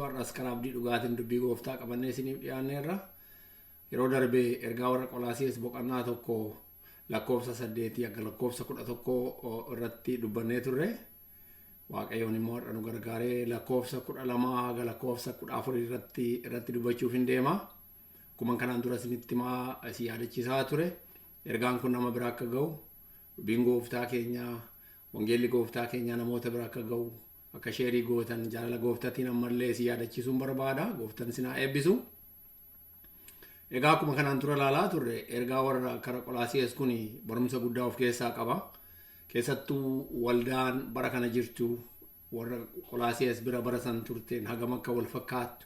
warras kan abdii dhugaatiin dubbii gooftaa qabannee isiniif dhiyaanneerra. Yeroo darbee ergaa warra Qolaasiyaas boqonnaa tokko lakkoofsa 8 akka lakkoofsa 11 irratti dubbannee turre. Waaqayyoon immoo har'a nu gargaaree lakkoofsa 12 haga lakkoofsa 14 irratti dubbachuuf hin deema. Akkuma kanaan dura isinitti si yaadachiisaa ture. Ergaan kun nama bira akka ga'u, dubbiin gooftaa keenya, wangeelli gooftaa keenya namoota bira akka ga'u, akka sheerii gootan jaalala gooftaatiin ammallee si yaadachiisuun barbaada. Gooftaan isin haa eebbisu. Egaa akkuma kanaan dura ilaalaa turre ergaa warra kara Qolaasiyaas kun barumsa guddaa of keessaa qaba. Keessattuu waldaan bara kana jirtu warra Qolaasiyaas bira bara san turteen hagam akka wal fakkaattu.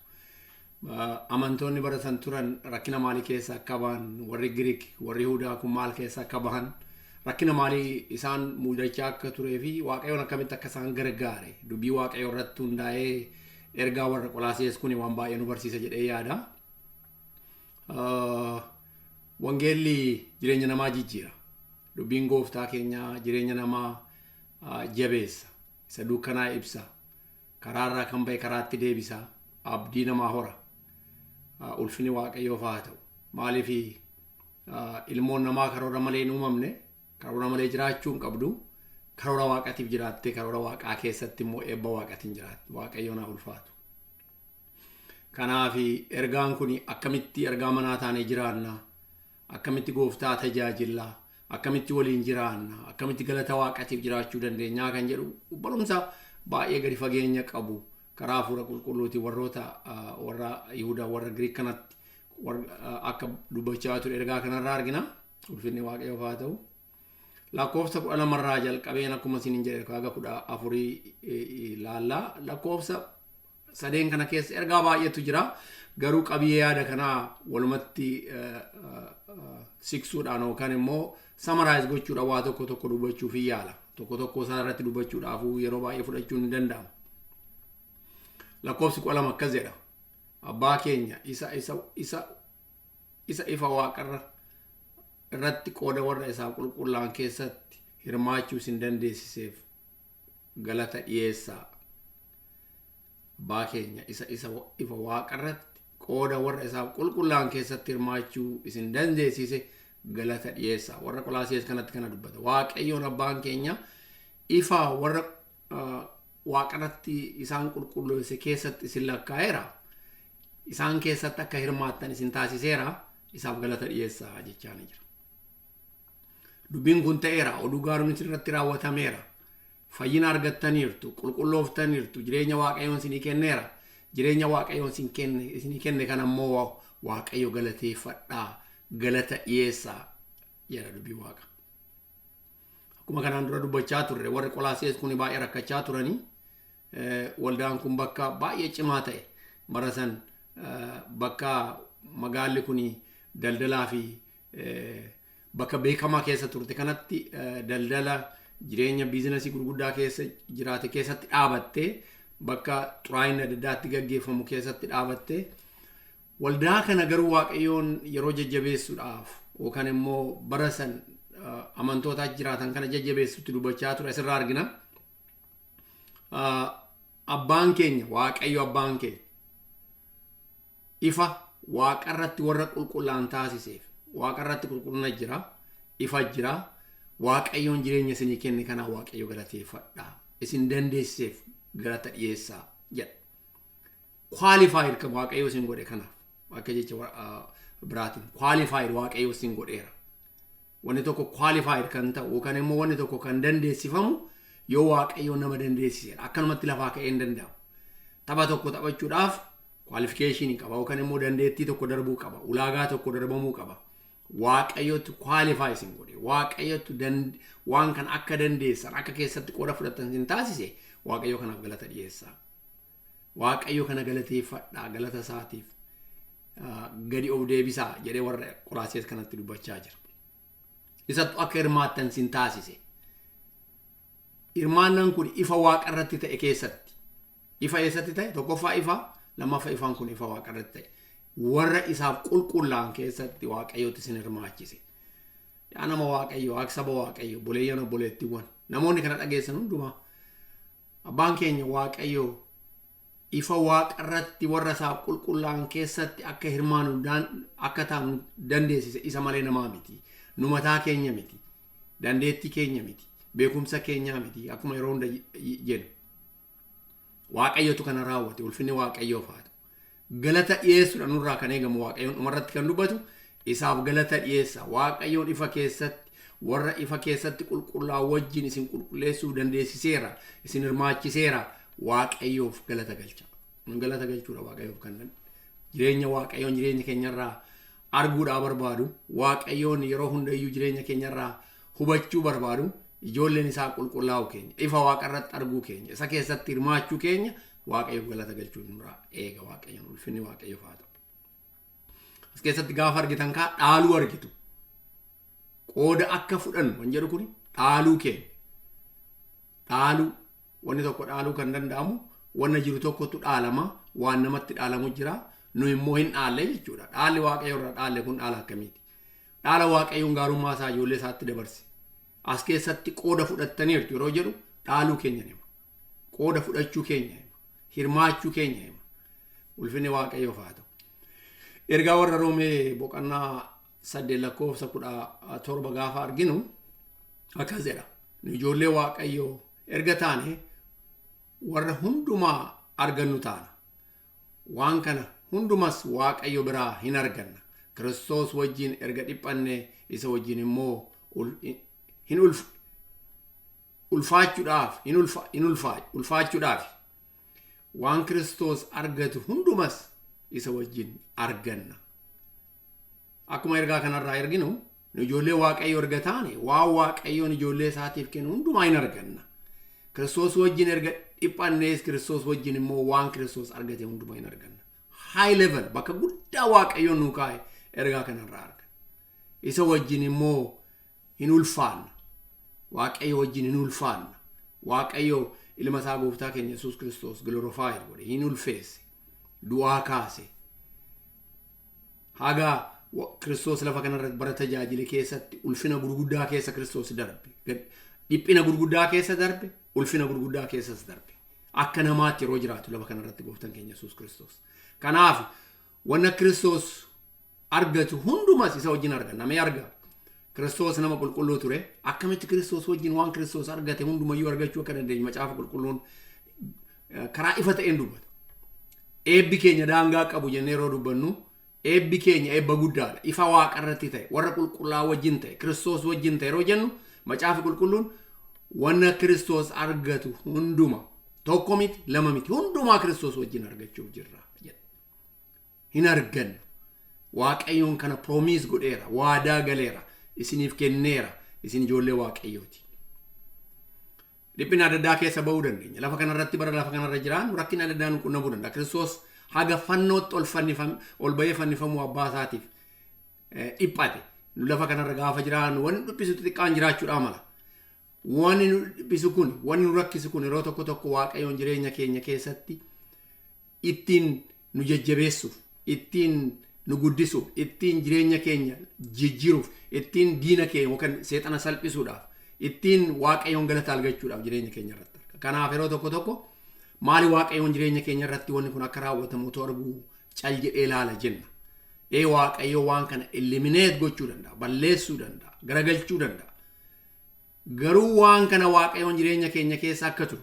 Amantoonni bara san turan rakkina maalii keessa akka bahan, warri Giriik, warri Yihuudaa kun maal keessa akka bahan, rakkina maalii isaan mudachaa akka turee fi Waaqayyoon akkamitti akka isaan gargaare dubbii Waaqayyoo irratti hundaa'ee ergaa warra Qolaasiyaas kun waan baay'ee nu barsiisa jedhee yaada. Wangeelli jireenya namaa jijjiira. Dubbiin gooftaa keenya jireenya namaa jabeessa. Isa dukkanaa ibsa. Karaarraa kan ba'e karaatti deebisa. Abdii namaa hora. Ulfinni Waaqayyoof haa ta'u. Maaliif ilmoon namaa karoora malee hin uumamne, karoora malee jiraachuu hin qabdu. Karoora Waaqaatiif jiraattee karoora Waaqaa keessatti immoo eebba Waaqaatiin jiraatti. Waaqayyoon haa ulfaatu. Kanaaf ergaan kun akkamitti ergaa manaa taanee jiraanna, akkamitti gooftaa tajaajilla, akkamitti waliin jiraanna, akkamitti galata Waaqaatiif jiraachuu dandeenya kan jedhu barumsa baay'ee gadi fageenya qabu karaa hafuura qulqulluutiin warra Yihuudaa warra Giriik kanatti akka dubbachaa ture ergaa kanarraa argina. Ulfinni Waaqayyoof haa ta'u. Lakkoofsa 12 jalqabeen akkuma isin jedhe haga 14 ilaalla. Lakkoofsa 3 kana keessa ergaa baay'eetu jira. Garuu qabiyyee yaada kanaa walumatti siksuudhaan yookaan immoo samaraayiz gochuudhaan waa tokko dubbachuuf yaala. Tokko isaa irratti dubbachuudhaaf yeroo baay'ee fudhachuun ni danda'ama. Lakkoofsi 12 akkas jedha. Abbaa keenya isa ifa waaqarra irratti qooda warra isaa qulqullaan keessatti hirmaachuu isin dandeessiseef galata dhiyeessaa. Abbaa keenya isa ifa waaqarratti qooda warra isaa qulqullaan keessatti hirmaachuu isin dandeessise galata dhiyeessaa. Warra Qolaasiyaas kanatti kana dubbata. Waaqayyoon abbaan keenya ifa warra waaqarratti isaan qulqulleesse keessatti isin lakkaa'eera. Isaan keessatti akka hirmaattan isin taasiseera. Isaaf galata dhiyeessaa jechaa ni jira. Dubbiin kun ta'eera. Oduu gaaruun irratti raawwatameera. Fayyina argattaniirtu, qulqullooftaniirtu, jireenya Waaqayyoon isinii kenneera. Jireenya Waaqayyoon isinii kenne kan ammoo Waaqayyo galateeffadhaa, galata dhiyeessaa jedha dubbii Waaqa. Akkuma kanaan dura dubbachaa turre warri Qolaasiyaas kun baay'ee rakkachaa turanii waldaan kun bakka baay'ee cimaa ta'e bara san bakka magaalli kun daldalaa fi bakka beekamaa keessa turte kanatti daldala jireenya biizinasii gurguddaa keessa jiraate keessatti dhaabattee bakka xuraa'inni adda addaatti gaggeeffamu keessatti dhaabattee waldaa kana garuu Waaqayyoon yeroo jajjabeessuudhaaf yookaan immoo bara san amantoota jiraatan kana jajjabeessutti dubbachaa ture asirraa argina. Abbaan keenya Waaqayyo abbaan keenya ifa waaqarratti warra qulqullaan taasiseef waaqarratti qulqullina jira, ifa jira. Waaqayyoon jireenya isinii kenne kana Waaqayyo galateeffadhaa. Isin dandeessiseef galata dhiyeessaa jedha. Qualified kan Waaqayyo isin godhe kanaaf. Akka jecha biraatiin qualified Waaqayyo isin godheera. Wanni tokko qualified kan ta'u yookaan immoo wanni tokko kan dandeessifamu yoo Waaqayyo nama dandeessiseera. Akkanumatti lafaa ka'ee hin danda'amu. Tapha tokko taphachuudhaaf qualification qaba yookaan immoo dandeettii tokko darbuu qaba. Ulaagaa tokko darbamuu qaba. Waaqayyotu qualify isin godhe. Waaqayyotu waan kan akka dandeessan akka keessatti qooda fudhatan isin taasise Waaqayyo kanaaf galata dhiyeessaa. Waaqayyo kana galateeffadhaa galata isaatiif gadi of deebisaa jedhee warra Qolaasiyaas kanatti dubbachaa jira. Isattu akka hirmaattan isin taasise. Hirmaannaan kun ifa waaqarratti ta'e keessatti. Ifa eessatti ta'e? Tokkoffaa ifa, lammaffaa ifaan kun ifa waaqarratti ta'e. Warra isaaf qulqullaan keessatti Waaqayyooti isin hirmaachise. Yaa nama Waaqayyo, akka saba Waaqayyo, boleeyyan obboleettiiwwan. Namoonni kana dhageessan hundumaa abbaan keenya Waaqayyo ifa waaqarratti warra isaaf qulqullaan keessatti akka hirmaanu akka taanu dandeessise isa malee namaa miti. Nu mataa keenya miti. Dandeettii keenya miti. Beekumsa keenya miti. Akkuma yeroo hunda jennu. Waaqayyotu kana raawwate. Ulfinni Waaqayyoof haa ta'u. Galata dhiyeessuudha nurraa kan eegamu Waaqayyoon dhumarratti kan dubbatu isaaf galata dhiyeessa. Waaqayyoon ifa keessatti warra ifa keessatti qulqullaa wajjin isin qulqulleessuu dandeessiseera. Isin hirmaachiseera. Waaqayyoof galata galcha. Galata galchuudha Waaqayyoof kan jireenya Waaqayyoon jireenya keenyarraa arguudhaa barbaadu. Waaqayyoon yeroo hundayyuu jireenya keenyarraa hubachuu barbaadu. Ijoolleen isaa qulqullaa'u keenya ifa waaqarratti arguu keenya isa keessatti hirmaachuu keenya Waaqayyoof galata galchuu nurraa eega. Waaqayyoon ulfinni Waaqayyoof haa ta'u. As keessatti gaafa argitan kaa dhaaluu argitu. Qooda akka fudhannu kan jedhu kun dhaaluu keenya. Dhaaluu wanni tokko dhaaluu kan danda'amu wanna jiru tokkotu dhaalama waan namatti dhaalamu jira nu immoo hin dhaalle jechuudha. Dhaalli Waaqayyoo irraa dhaalle kun dhaala akkamiiti? Dhaala Waaqayyoon gaarummaa isaa ijoollee isaatti dabarse. As keessatti qooda fudhattaniirtu yeroo jedhu dhaaluu keenya hima. Qooda fudhachuu keenya hima. Hirmaachuu keenya hima. Ulfinni Waaqayyoof haa ta'u. Ergaa warra Roomee boqonnaa 8:17 gaafa arginu akkas jedha. Nu ijoollee Waaqayyoo erga taane warra hundumaa argannu taana. Waan kana hundumas Waaqayyo biraa hin arganna. Kiristoos wajjin erga dhiphanne isa wajjin immoo ulfaachuudhaaf waan Kiristoos argatu hundumas isa wajjin arganna. Akkuma ergaa kanarraa arginu nu ijoollee Waaqayyoo erga taane waan Waaqayyoon ijoollee isaatiif kennu hundumaa hin arganna. Kiristoos wajjin erga dhiphannees Kiristoos wajjin immoo waan Kiristoos argate hundumaa hin arganna. High level bakka guddaa Waaqayyoon nu kaa'e ergaa kanarraa arganna. Isa wajjin immoo hin ulfaanna. Waaqayyo wajjin hin ulfaanna. Waaqayyo ilma isaa gooftaa keenya Yesuus Kiristoos glorified godhe hin ulfeesse. Du'aa kaase. Haga Kiristoos lafa kanarratti bara tajaajile keessatti ulfina gurguddaa keessa Kiristoos darbe. Dhiphina gurguddaa keessa darbe. Ulfina gurguddaa keessas darbe. Akka namaatti yeroo jiraatu lafa kanarratti gooftaan keenya Yesuus Kiristoos. Kanaaf wanna Kiristoos argatu hundumas isa wajjin arganna. Mee argaa? Kiristoos nama qulqulluu ture. Akkamitti Kiristoos wajjin waan Kiristoos argate hundumayyuu argachuu akka dandeenyu macaafa qulqulluun karaa ifa ta'een dubbata. Eebbi keenya daangaa qabu jennee yeroo dubbannu eebbi keenya eebba guddaadha. Ifa waaqarratti ta'e warra qulqullaa wajjin ta'e Kiristoos wajjin ta'e yeroo jennu macaafa qulqulluun wanna Kiristoos argatu hunduma tokko miti lama miti hundumaa Kiristoos wajjin argachuuf jirra jedha. Hin argannu. Waaqayyoon kana promise godheera. Waadaa galeera. Isiniif kenneera. Isin ijoollee Waaqayyooti. Dhiphina adda addaa keessa ba'uu dandeenya. Lafa kanarratti bara lafa kanarra jiraan rakkina adda addaa nu qunnamuu danda'a. Kiristoos haga fannootti ol bahee fannifamuu abbaa isaatiif dhiphate. Nu lafa kanarra gaafa jiraan wanni dhiphisu xixiqqaan jiraachuudhaa mala. Wanni nu dhiphisu kun, wanni nu rakkisu kun yeroo tokko tokko Waaqayyoon jireenya keenya keessatti ittiin nu jajjabeessuuf, ittiin nu guddisuuf, ittiin jireenya keenya jijjiiruuf, ittiin diina keenya yookaan seexana salphisuudhaaf, ittiin Waaqayyoon galata argachuudhaaf jireenya keenya irratti. Kanaaf yeroo tokko tokko maali Waaqayyoon jireenya keenya irratti wanni kun akka raawwatamu otoo arguu cal jedhee ilaala jenna. Waaqayyo waan kana eliminate gochuu danda'a, balleessuu danda'a, garagalchuu danda'a. Garuu waan kana Waaqayyoon jireenya keenya keessa akka turu,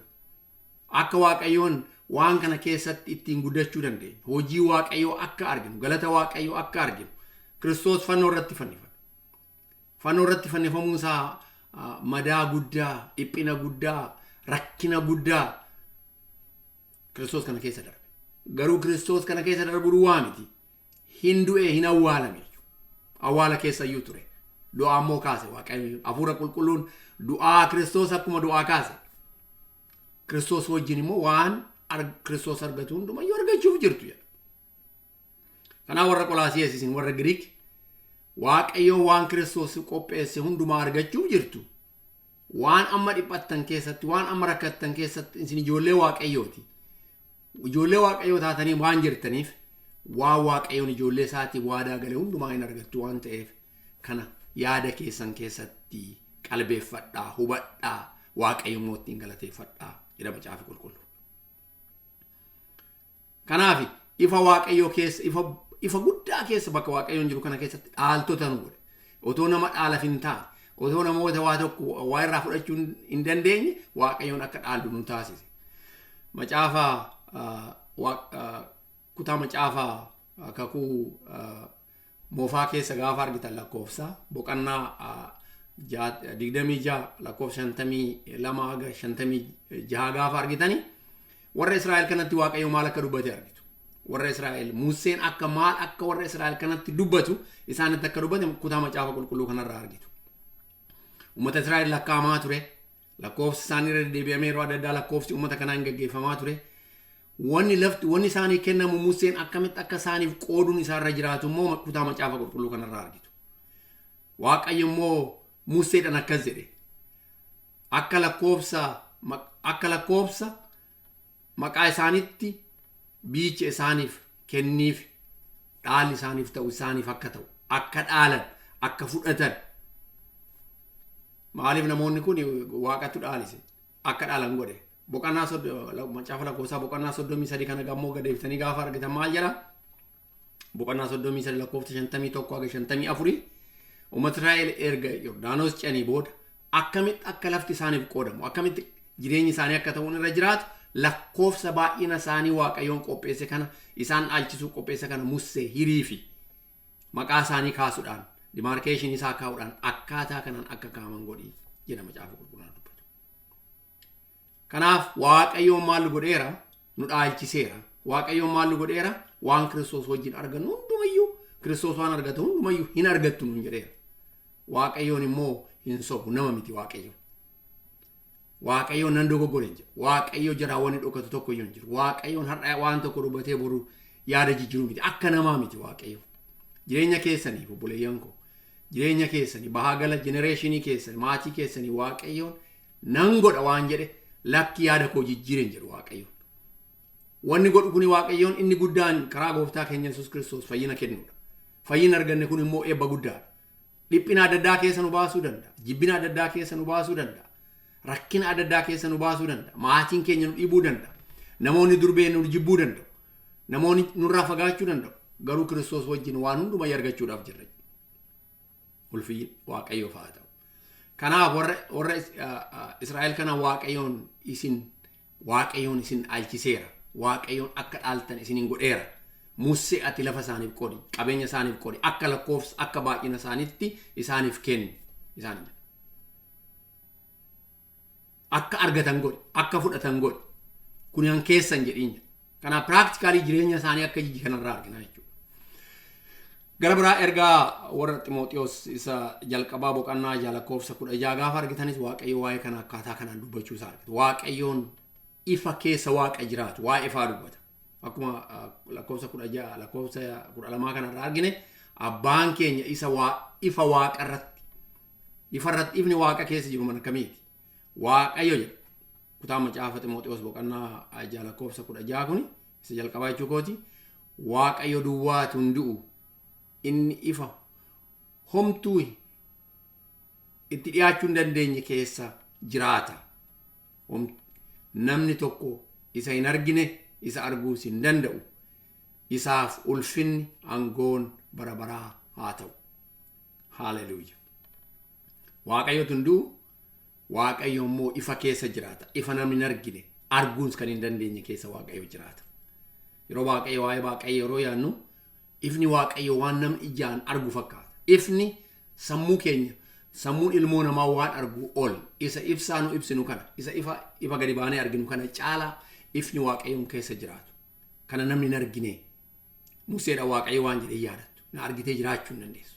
akka Waaqayyoon waan kana keessatti ittiin guddachuu dandeenya. Hojii Waaqayyoo akka arginu, galata Waaqayyoo akka arginu. Kiristoos fannoo irratti fannifame. Fannoo irratti fannifamuun isaa madaa guddaa, dhiphina guddaa, rakkina guddaa Kiristoos kana keessa darbe. Garuu Kiristoos kana keessa darbu duwwaa miti. Hin du'e hin awwaalame. Awwaala keessa iyyuu ture. Du'aa immoo kaase Waaqayyo hafuura qulqulluun du'aa Kiristoos akkuma du'aa kaase. Kiristoos wajjin immoo waan Kiristoos argatu hundumayyuu argachuuf jirtu jedha. Kanaaf warra Qolaasiyees isin warra Giriik Waaqayyoon waan Kiristoos qopheesse hundumaa argachuuf jirtu. Waan amma dhiphattan keessatti, waan amma rakkattan keessatti isin ijoollee Waaqayyooti. Ijoollee Waaqayyoo taatanii waan jirtaniif waan Waaqayyoon ijoollee isaatiif waadaa gale hundumaa hin argattu waan ta'eef kana yaada keessan keessatti qalbeeffadhaa, hubadhaa, Waaqayyo mootiin galateeffadhaa jedha macaafi qulqulluun. Kanaafi ifa waaqayyoo keessa ifa guddaa keessa bakka waaqayyoon jiru kana keessatti dhaaltota nu godhe. Otoo nama dhaalaaf hin taane, otoo namoota waa tokko waa irraa fudhachuu hin dandeenye waaqayyoon akka dhaallu nu taasise. Macaafa kutaa macaafa kakuu moofaa keessa gaafa argitan lakkoofsa boqonnaa 26 lakkoofsa 52 haga 56 gaafa argitani warra Israa'el kanatti waaqayyo maal akka dubbate argitu. Warra Israa'el Museen akka maal akka warra Israa'el kanatti dubbatu isaanitti akka dubbate kutaa macaafa qulqulluu kanarraa argitu. Uummata Israa'el lakkaamaa ture. Lakkoofsi isaanii irra deebi'amee yeroo adda addaa lakkoofsi uummata kanaan gaggeeffamaa ture. Wanni isaanii kennamu Museen akkamitti akka isaaniif qooduun isaarra jiraatu immoo kutaa macaafa qulqulluu kanarraa argitu. Waaqayyo immoo Museedhaan akkas jedhe. Akka lakkoofsa maqaa isaaniitti biicha isaaniif kenniif dhaalli isaaniif ta'u isaaniif akka ta'u akka dhaalan akka fudhatan. Maaliif namoonni kun waaqatu dhaalise akka dhaalan godhe. Boqonnaa macaafa lakkoofsaa boqonnaa 33 kana gammoo gadeeftanii gaafa argitan maal jedha? Boqonnaa 33 lakkoofsa 51 haga 54 uummata Israa'el erga Yordaanos ce'anii booda akkamitti akka lafti isaaniif qoodamu akkamitti jireenyi isaanii akka ta'uun irra jiraatu lakkoofsa baay'ina isaanii waaqayyoon qopheesse kana isaan dhaalchisuu qopheesse kana Musee hirii fi maqaa isaanii kaasuudhaan dimaarkeeshinii isaa kaa'uudhaan akkaataa kanaan akka kaa'aman godhi jedha macaafa qulqulluun dubbatu. Kanaaf waaqayyoon maal godheera nu dhaalchiseera. Waaqayyoon maal godheera waan Kiristoos wajjin argannu hundumayyuu Kiristoos waan argatu hundumayyuu hin argattu nuun jedheera. Waaqayyoon immoo hin sobu nama miti waaqayyo. Waaqayyoon nan dogoggore hin jiru. Waaqayyo jira wanni dhokatu tokko iyyuu hin jiru. Waaqayyoon har'a waan tokko dubbatee boru yaada jijjiiruu miti. Akka namaa miti waaqayyo. Jireenya keessanii obboleeyyan koo jireenya keessanii bahaa gala jenereeshinii keessanii maatii keessanii waaqayyoon nan godha waan jedhe lakki yaada koo jijjiiren jedhu waaqayyoon. Wanni godhu kuni waaqayyoon inni guddaan karaa gooftaa keenya Yesuus Kiristoos fayyina kennuudha. Fayyina arganne kun immoo eebba guddaadha. Dhiphina adda addaa keessa nu baasuu danda'a. Jibbina adda addaa keessa nu baasuu danda'a. Rakkina adda addaa keessa nu baasuu danda'a. Maatiin keenya nu dhiibuu danda'a. Namoonni durbeen nu jibbuu danda'u. Namoonni nurraa fagaachuu danda'u. Garuu Kiristoos wajjin waan hundumaa argachuudhaaf jirra. Ulfii waaqayyoof haa ta'u. Kanaaf warra Israa'el kana waaqayyoon isin dhaalchiseera. Waaqayyoon akka dhaaltan isiniin godheera. Musee ati lafa isaaniif qodi, qabeenya isaaniif qodi, akka lakkoofsa akka baay'ina isaaniitti isaaniif kenni isaan jedha. Akka argatan godhi, akka fudhatan godhi. Kun han keessan jedhiin. Kanaaf piraaktikaalii jireenya isaanii akka jijji kanarraa argina jechuudha. Gara biraa ergaa warra Ximooxiyoos isa jalqabaa boqonnaa 6 lakkoofsa 16 gaafa argitanis waaqayyo waa'ee kana akkaataa kanaan dubbachuu isaa argita. Waaqayyoon ifa keessa waaqa jiraatu, waa'ee ifaa dubbata. Akkuma lakkoofsa 16 lakkoofsa 12 kanarraa argine abbaan keenya ifa waaqa irratti ifni waaqa keessa jiru mana kamiiti? Waaqayyo jedha. Kutaa macaafa Ximooxiyoos boqonnaa 6 lakkoofsa 16 kun isa jalqabaa jechuu kooti. Waaqayyo duwwaatu hundu'u inni ifa homtuu itti dhiyaachuu hin dandeenye keessa jiraata. Namni tokko isa hin argine isa arguus hin danda'u. Isaaf ulfinni aangoon bara baraa haa ta'u. Haaleluyyaa. Waaqayyo hunduu waaqayyo immoo ifa keessa jiraata. Ifa namni hin argine arguus kan hin dandeenye keessa waaqayyo jiraata. Yeroo waaqayyo waa'ee waaqayyo yeroo yaannu ifni waaqayyo waan namni ijaan argu fakkaata. Ifni sammuu keenya sammuun ilmoo namaa waan argu ol isa ibsaanu ibsinu kana isa ifa gadi baanee arginu kana caalaa ifni waaqayyoon keessa jiraatu. Kana namni hin argine Museedha waaqayyo waan jedhe yaadattu na argitee jiraachuu hin dandeessu.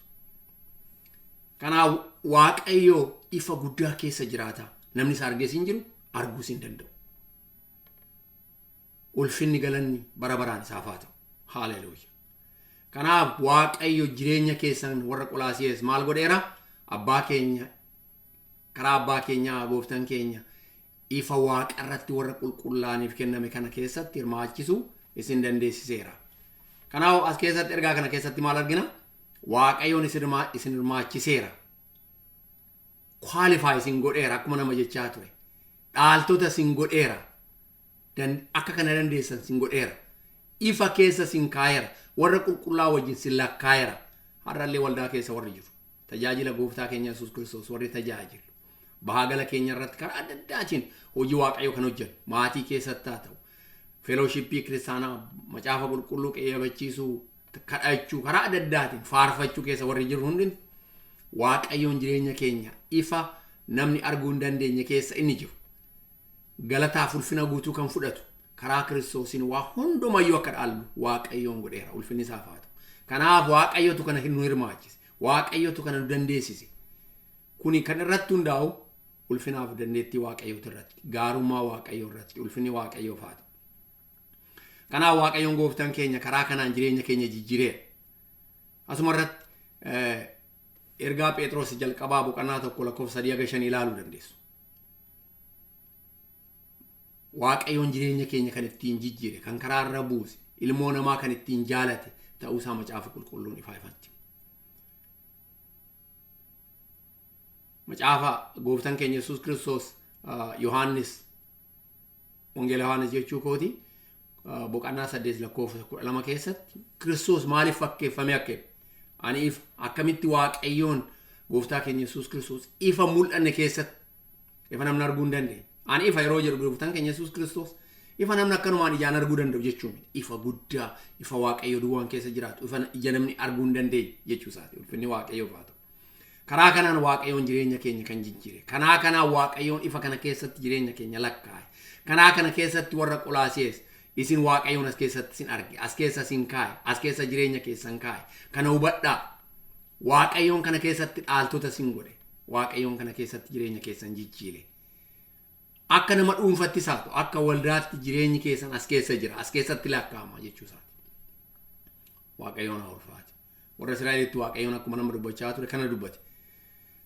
Kanaaf waaqayyo ifa guddaa keessa jiraata. Namni isa argees hin jiru arguus hin danda'u. Ulfinni galanni bara baraan isaaf haa ta'u. Haaleluyyaa. Kanaaf waaqayyo jireenya keessan warra Qolaasiyees maal godheera? Abbaa keenya karaa abbaa keenyaa gooftaan keenya ifa waaqa irratti warra qulqullaaniif kenname kana keessatti hirmaachisuu isin dandeessiseera. Kanaaf as keessatti ergaa kana keessatti maal argina? Waaqayyoon isin hirmaachiseera. Qualify isin godheera akkuma nama jechaa ture. Dhaaltota isin godheera. Akka kana dandeessan isin godheera. ifa keessa sin kaayera warra qulqullaa wajjin sin lakkaayera har'allee waldaa keessa warri jiru tajaajila gooftaa keenya Yesuus Kiristoos warri tajaajilu bahaagala keenya irratti karaa adda addaatiin hojii waaqayyoo kan hojjetu maatii keessatti haa ta'u fellowshippii kiristaanaa macaafa qulqulluu qeeyyabachiisuu kadhachuu karaa adda addaatiin faarfachuu keessa warri jiru hundi waaqayyoon jireenya keenya ifa namni arguu hin dandeenye keessa inni jiru galataaf ulfina guutuu kan fudhatu karaa Kiristoosiin waa hundumayyuu akka dhaallu waaqayyoon godheera ulfinni isaaf haa ta'u. Kanaaf waaqayyotu kana nu hirmaachise waaqayyotu kana nu dandeessise kuni kan irratti hundaa'u ulfinaaf dandeettii waaqayyooti irratti gaarummaa waaqayyoo irratti ulfinni waaqayyoof haa ta'u. Kanaaf waaqayyoon gooftaan keenya karaa kanaan jireenya keenya jijjiireera. Asuma irratti ergaa Phexros jalqabaa boqonnaa 1:3-5 ilaaluu dandeessu. Waaqayyoon jireenya keenya kan ittiin jijjiire kan karaa irra buuse ilmoo namaa kan ittiin jaalate ta'uu isaa macaafa qulqulluun ifatti. Macaafa gooftaan keenya Yesuus Kiristoos Yohaannis Wangeela Yohaannis jechuu kooti boqonnaa 8:12 keessatti Kiristoos maaliif fakkeeffame akka ani if akkamitti waaqayyoon gooftaa keenya Yesuus Kiristoos ifa mul'anne keessatti ifa namni arguu hin dandeenye. Ani ifa yeroo jedhu gooftaan keenya Yesuus Kiristoos ifa namni akkanumaan ijaan arguu danda'u jechuun ifa guddaa ifa waaqayyo duwwaan keessa jiraatu ifa ija namni arguu hin dandeenye jechuu isaati ulfinni waaqayyoof haa ta'u. Karaa kanaan waaqayyoon jireenya keenya kan jijjiire kanaa kanaan waaqayyoon ifa kana keessatti jireenya keenya lakkaa'e kanaa kana keessatti warra Qolaasees isin waaqayyoon as keessatti sin arge as keessa sin kaa'e as keessa jireenya keessan kaa'e kana hubadhaa waaqayyoon kana keessatti dhaaltota sin godhe waaqayyoon kana keessatti jireenya keessan jijjiire. Akka nama dhuunfatti isaatu akka waldaatti jireenyi keessan as keessa jira as keessatti lakkaa'ama jechuu isaati. Waaqayyoon haa ulfaatu. Warra Israa'elitti waaqayyoon akkuma nama dubbachaa ture kana dubbate.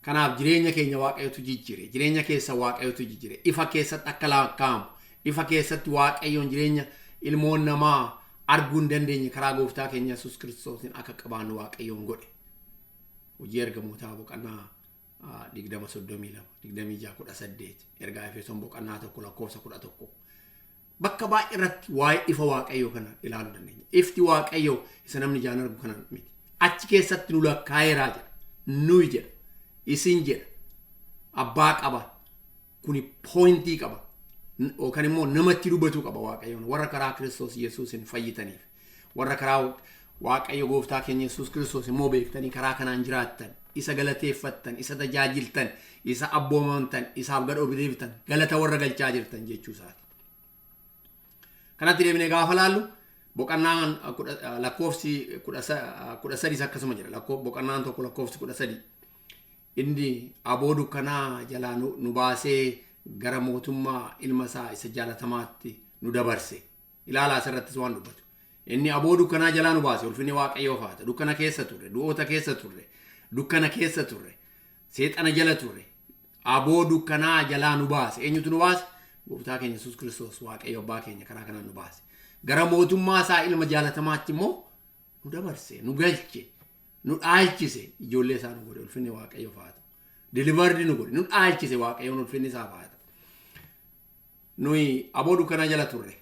Kanaaf jireenya keenya waaqayyotu jijjiire jireenya keessa waaqayyotu jijjiire ifa keessatti akka lakkaa'amu ifa keessatti waaqayyoon jireenya ilmoon namaa arguu hin dandeenye karaa gooftaa keenya Yesuus Kiristoosiin akka qabaannu waaqayyoon godhe. Hojii ergamootaa boqonnaa 20:32-26-18 ergaa Efesoon boqonnaa 1:11 bakka baay'ee irratti waa'ee ifa waaqayyoo kana ilaaluu dandeenya. Ifti waaqayyoo isa namni ijaan argu kana miti. Achi keessatti nu lakkaa'eeraa jedha. Nuyi jedha. Isin jedha. Abbaa qaba. Kuni poointii qaba. Yookaan immoo namatti dubbatu qaba waaqayyoon warra karaa Kiristoos Yesuusin fayyitaniif. Warra karaa waaqayyo gooftaa keenya Yesuus Kiristoos immoo beektanii karaa kanaan jiraattan. Isa galateeffattan, isa tajaajiltan, isa abboomamtan, isaaf gadhoo deebitan, galata warra galchaa jirtan jechuu isaati. Kanatti deebinee gaafa laallu boqonnaan lakkoofsi 13 akkasuma jira. Boqonnaan 1 lakkoofsi 13. Inni aboo dukkanaa jalaa nu baasee gara mootummaa ilma isaa isa jaalatamaatti nu dabarse. Ilaalaa asirrattis waan dubbatu. Inni aboo dukkanaa jalaa nu baase ulfinni waaqayyoof haa ta'u. Dukkana keessa turre, du'oota keessa turre. Dukkana keessa turre seexana jala turre aboo dukkanaa jalaa nu baase eenyutu nu baase gooftaa keenya Yesuus Kiristoos waaqayyo abbaa keenya karaa kanaan nu baase gara mootummaa isaa ilma jaalatamaatti immoo nu dabarse nu galche nu dhaalchise ijoollee isaa nu godhe ulfinni waaqayyoof haa ta'u delivered nu godhe nu dhaalchise waaqayyoon ulfinni isaaf haa ta'u. Nuyi aboo dukkanaa jala turre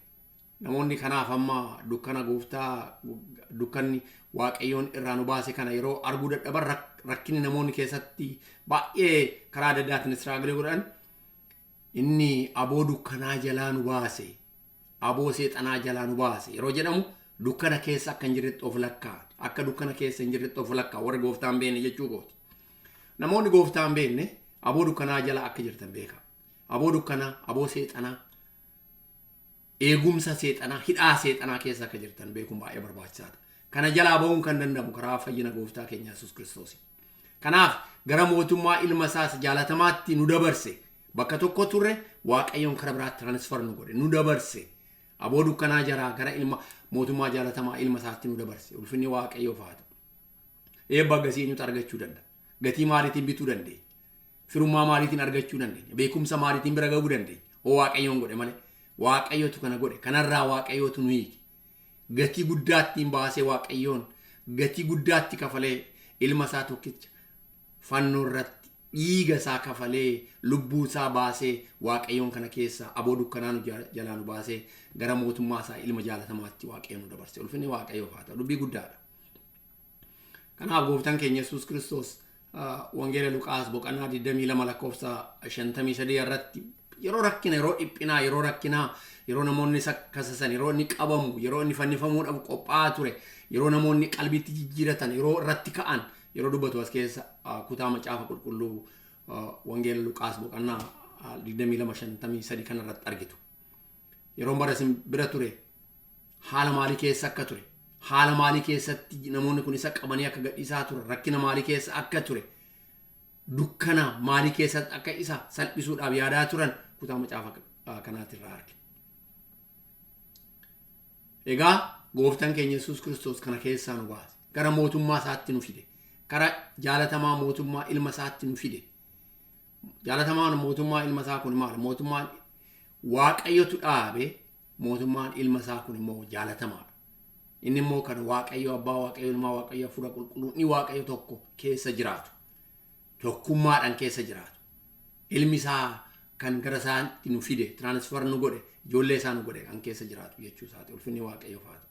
namoonni kanaaf amma dukkana gooftaa dukkanni waaqayyoon irraa nu baase kana yeroo arguu dadhaban rakkinni namoonni keessatti baay'ee karaa adda addaatiin israa'elee godhan inni aboo dukkanaa jalaa nu baase aboo seexanaa jalaa nu baase yeroo jedhamu dukkana keessa akka hin jirretti of lakkaa akka dukkana keessa hin jirretti of lakkaa warra gooftaan beekne jechuu kooti. Namoonni gooftaan beekne aboo dukkanaa jala akka jirtan beeka. Aboo dukkanaa aboo seexanaa eegumsa seexanaa hidhaa seexanaa keessa akka jirtan beekuun baay'ee barbaachisaadha. Kana jalaa ba'uun kan danda'amu karaa fayyina gooftaa keenya Yesuus Kiristoos. Kanaaf gara mootummaa ilma isaa jaalatamaatti nu dabarse bakka tokko turre waaqayyoon karaa biraatti transfer nu godhe nu dabarse aboo dukkanaa jaraa gara ilma mootummaa jaalatamaa ilma isaatti nu dabarse ulfinni waaqayyoof haa ta'u. Eebba gasii eenyutu argachuu danda'a? Gatii maaliitiin bituu dandeenya? Firummaa maaliitiin argachuu dandeenya? Beekumsa maaliitiin bira gahuu dandeenya? Oo waaqayyoon godhe malee waaqayyootu kana godhe kanarraa waaqayyootu nu hiike. Gatii guddaattiin baasee waaqayyoon gatii guddaatti kafalee ilma isaa tokkicha fannoo irratti dhiiga isaa kafalee lubbuu isaa baasee waaqayyoon kana keessa aboo dukkanaa nu jalaa nu baasee gara mootummaa isaa ilma jaalatamaatti waaqayyoon nu dabarse. Ulfinni waaqayyoof haa ta'u. Dubbii guddaadha. Kanaaf gooftaan keenya Yesuus Kiristoos wangeela Luqaas boqonnaa 22 lakkoofsa 53 irratti yeroo rakkina, yeroo dhiphinaa, yeroo rakkinaa, yeroo namoonni isa kasasan, yeroo inni qabamu, yeroo inni fannifamuudhaaf qophaa'aa ture, yeroo namoonni qalbiitti jijjiiratan, yeroo irratti ka'an, yeroo dubbatu as keessa kutaa macaafa qulqulluu wangeela Luqaas boqonnaa 22:53 kana irratti argitu. Yeroo bara isin bira ture haala maalii keessa akka ture, haala maalii keessatti namoonni kun isa qabanii akka gadhiisaa ture, rakkina maalii keessa akka ture, dukkana maalii keessatti akka isa salphisuudhaaf yaadaa turan kutaa macaafa kanaatti irraa argina. Egaa gooftaan keenya Yesuus Kiristoos kana keessaa nu baase, gara mootummaa isaatti nu fide, gara jaalatamaa mootummaa ilma isaatti nu fide. Jaalatamaan mootummaa ilma isaa kun maal? Mootummaan waaqayyotu dhaabe, mootummaan ilma isaa kun immoo jaalatamaadha. Inni immoo kan waaqayyo abbaa, waaqayyo ilmaa, waaqayyo hafuura qulqulluu, inni waaqayyo tokko keessa jiraatu, tokkummaadhaan keessa jiraatu. Ilmi isaa kan gara isaatti nu fide, tiraansfer nu godhe, ijoollee isaa nu godhe kan keessa jiraatu jechuu isaati. Ulfinni waaqayyoof haa ta'u.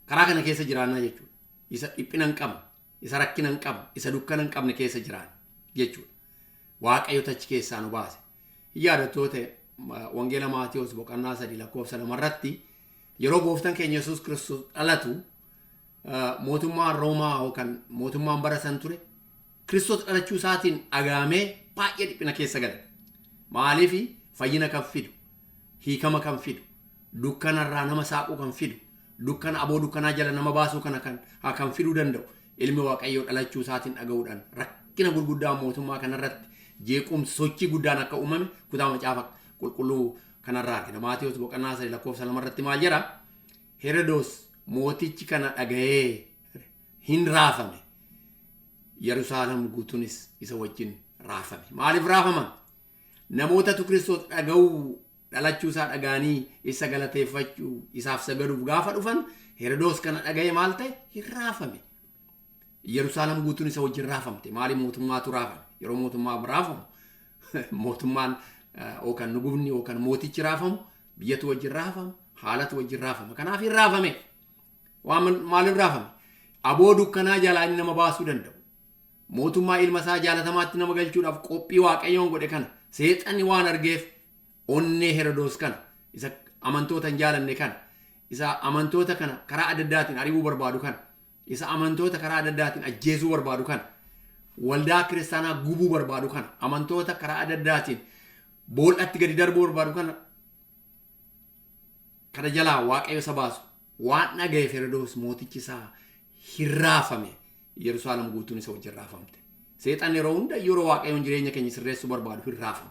Karaa kana keessa jiraannaa jechuudha. Isa dhiphina hin qabne, isa rakkina hin qabne, isa dukkana hin qabne keessa jiraanna jechuudha. Waaqayyo achi keessaa nu baase. Yaadattoota wangeela Maatiyos boqonnaa 3 lakkoofsa 2 irratti yeroo gooftaan keenya Yesuus Kiristoos dhalatu mootummaan Roomaa yookaan mootummaan bara san ture Kiristoos dhalachuu isaatiin dhagaamee baay'ee dhiphina keessa gale. Maaliif? Fayyina kan fidu, hiikama kan fidu, dukkanarraa nama saaquu kan fidu, dukkana aboo dukkanaa jala nama baasuu kana kan fiduu danda'u ilmi waaqayyoo dhalachuu isaatiin dhaga'uudhaan rakkina gurguddaa mootummaa kanarratti jeequmsi sochii guddaan akka uumame kutaa macaafa qulqulluu kanarraa argina. Maatiyos boqonnaa 3 lakkoofsa 2 irratti maal jedha? Herodos mootichi kana dhaga'ee hin raafame, Yerusaalem guutuunis isa wajjin raafame. Maaliif raafaman? Namootatu Kiristoos dhaga'uu dhalachuu isaa dhagaanii isa galateeffachuu isaaf sagaduuf gaafa dhufan Herodos kana dhaga'ee maal ta'e? Hin raafame. Yerusaalem guutuun isa wajjin raafamte. Maali mootummaatu raafame? Yeroo mootummaa raafamu mootummaan yookaan nugubni yookaan mootichi raafamu biyyatu wajjin raafamu, haalatu wajjin raafama. Kanaaf hin raafame. Maaliif raafame? Aboo dukkanaa jalaa inni nama baasuu danda'u. Mootummaa ilma isaa jaalatamaatti nama galchuudhaaf qophii waaqayyoon godhe kana seexanni waan argeef onnee Herodos kana isa amantoota hin jaalanne kana isa amantoota kana karaa adda addaatiin ari'uu barbaadu kana isa amantoota karaa adda addaatiin ajjeesuu barbaadu kana waldaa kiristaanaa gubuu barbaadu kana amantoota karaa adda addaatiin bool'atti gadi darbuu barbaadu kana jalaa waaqayyo isa baasu waan dhaga'eef Herodos mootichi isaa hin raafame. Yerusaalem guutuun isa wajjin raafamte. Seexanni yeroo hunda yeroo waaqayyoon jireenya keenya sirreessuu barbaadu hin raafamu.